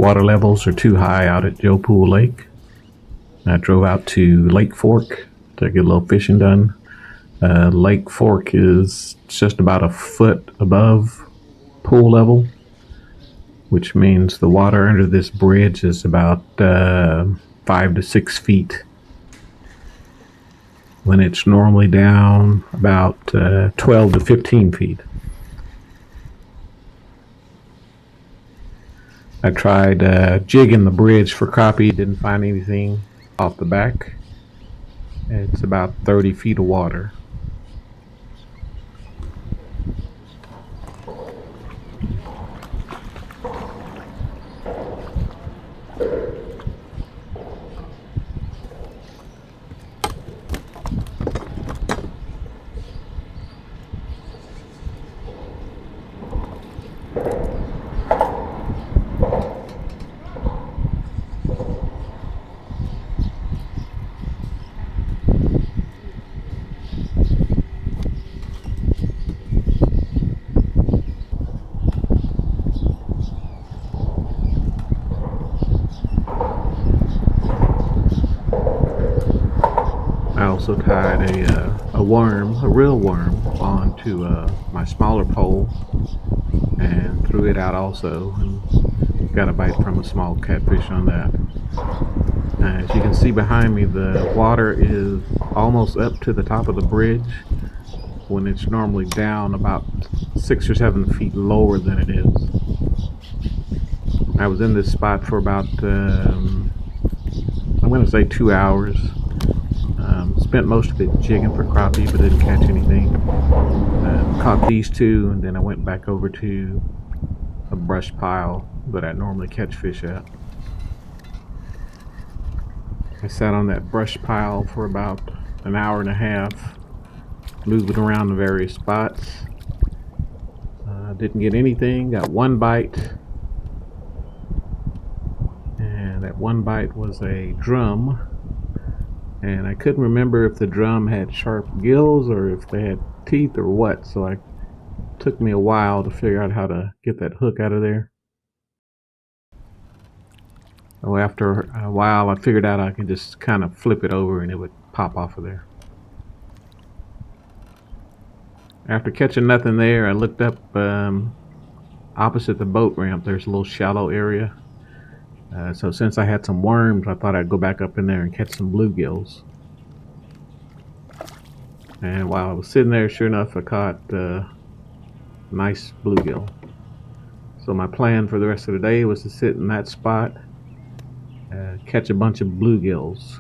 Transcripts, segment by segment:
water levels are too high out at Joe Pool Lake. I drove out to Lake Fork to get a little fishing done. Lake Fork is just about a foot above pool level, which means the water under this bridge is about 5 to 6 feet, when it's normally down about 12 to 15 feet. I tried jigging the bridge for crappie, didn't find anything off the back. It's about 30 feet of water. I also tied a worm, a real worm, onto my smaller pole and threw it out also, and got a bite from a small catfish on that. As you can see behind me, the water is almost up to the top of the bridge when it's normally down about 6 or 7 feet lower than it is. I was in this spot for about, I'm going to say 2 hours. Spent most of it jigging for crappie, but didn't catch anything. Caught these two, and then I went back over to a brush pile that I normally catch fish at. I sat on that brush pile for about an hour and a half, moving around the various spots. Didn't get anything, got one bite, and that one bite was a drum. And I couldn't remember if the drum had sharp gills or if they had teeth or what, so it took me a while to figure out how to get that hook out of there. So after a while I figured out I could just kind of flip it over and it would pop off of there. After catching nothing there, I looked up opposite the boat ramp. There's a little shallow area. So since I had some worms, I thought I'd go back up in there and catch some bluegills. And while I was sitting there, sure enough, I caught a nice bluegill. So my plan for the rest of the day was to sit in that spot, catch a bunch of bluegills.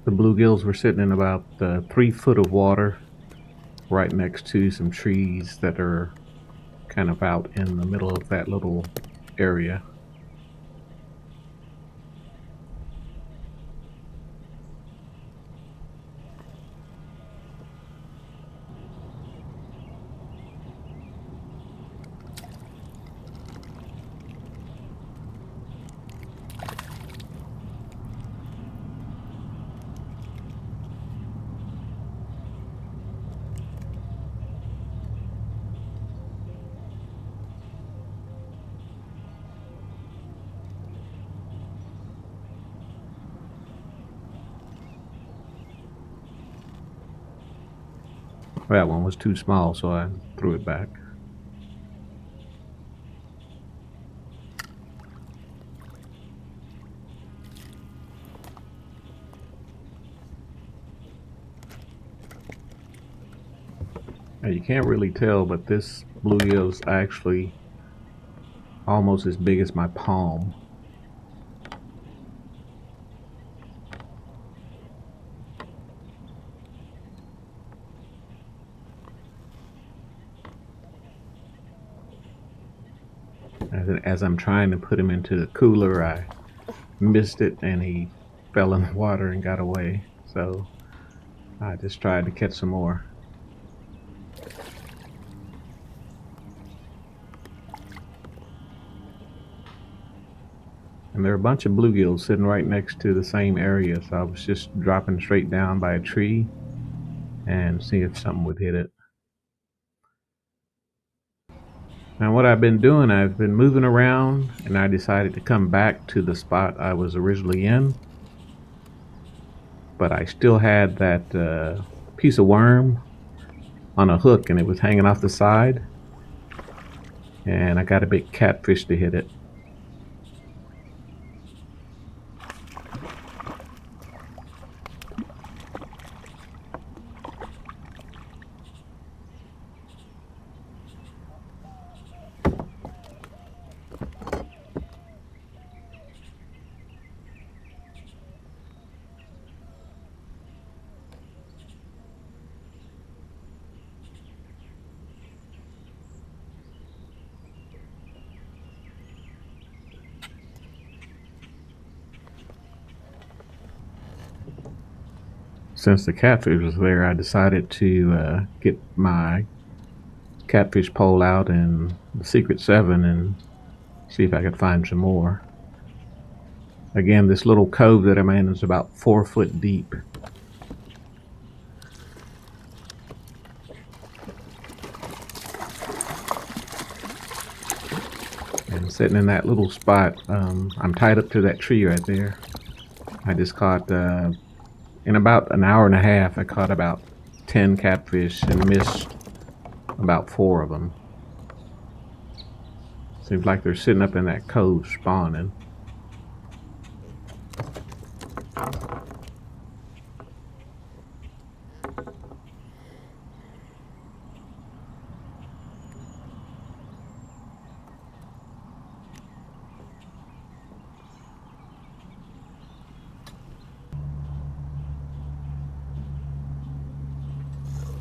The bluegills were sitting in about 3 foot of water, right next to some trees that are kind of out in the middle of that little area. That one was too small, so I threw it back. Now you can't really tell, but this bluegill is actually almost as big as my palm. As I'm trying to put him into the cooler, I missed it and he fell in the water and got away. So I just tried to catch some more. And there are a bunch of bluegills sitting right next to the same area, so I was just dropping straight down by a tree and see if something would hit it. Now what I've been doing, I've been moving around, and I decided to come back to the spot I was originally in. But I still had that piece of worm on a hook, and it was hanging off the side. And I got a big catfish to hit it. Since the catfish was there, I decided to get my catfish pole out and the Secret 7 and see if I could find some more. Again, this little cove that I'm in is about 4 foot deep. And sitting in that little spot, I'm tied up to that tree right there. I just caught in about an hour and a half, I caught about 10 catfish and missed about 4 of them. Seems like they're sitting up in that cove spawning.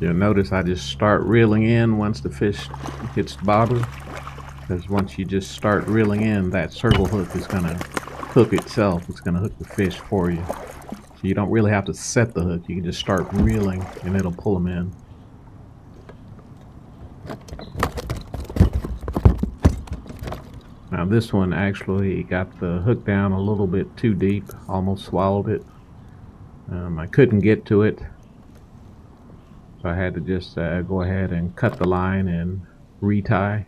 You'll notice I just start reeling in once the fish hits the bottom, because once you just start reeling in, that circle hook is going to hook itself. It's going to hook the fish for you. So you don't really have to set the hook. You can just start reeling and it'll pull them in. Now this one actually got the hook down a little bit too deep, almost swallowed it. I couldn't get to it. So I had to just go ahead and cut the line and retie.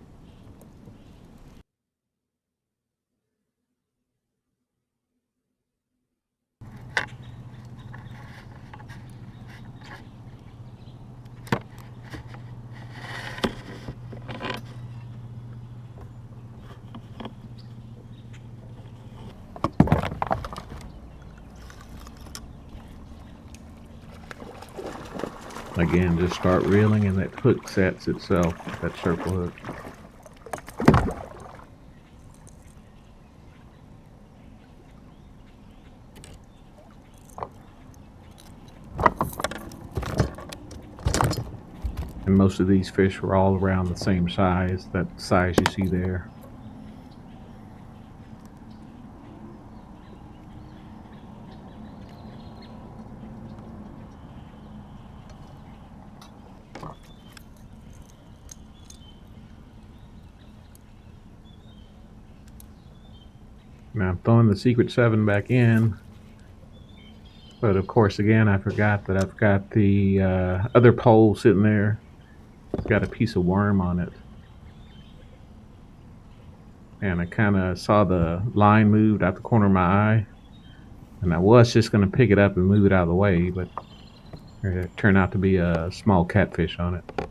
Again, just start reeling and that hook sets itself, that circle hook. And most of these fish were all around the same size, that size you see there. Now I'm throwing the Secret 7 back in, but of course again I forgot that I've got the other pole sitting there. It's got a piece of worm on it. And I kind of saw the line moved out the corner of my eye, and I was just going to pick it up and move it out of the way, but it turned out to be a small catfish on it.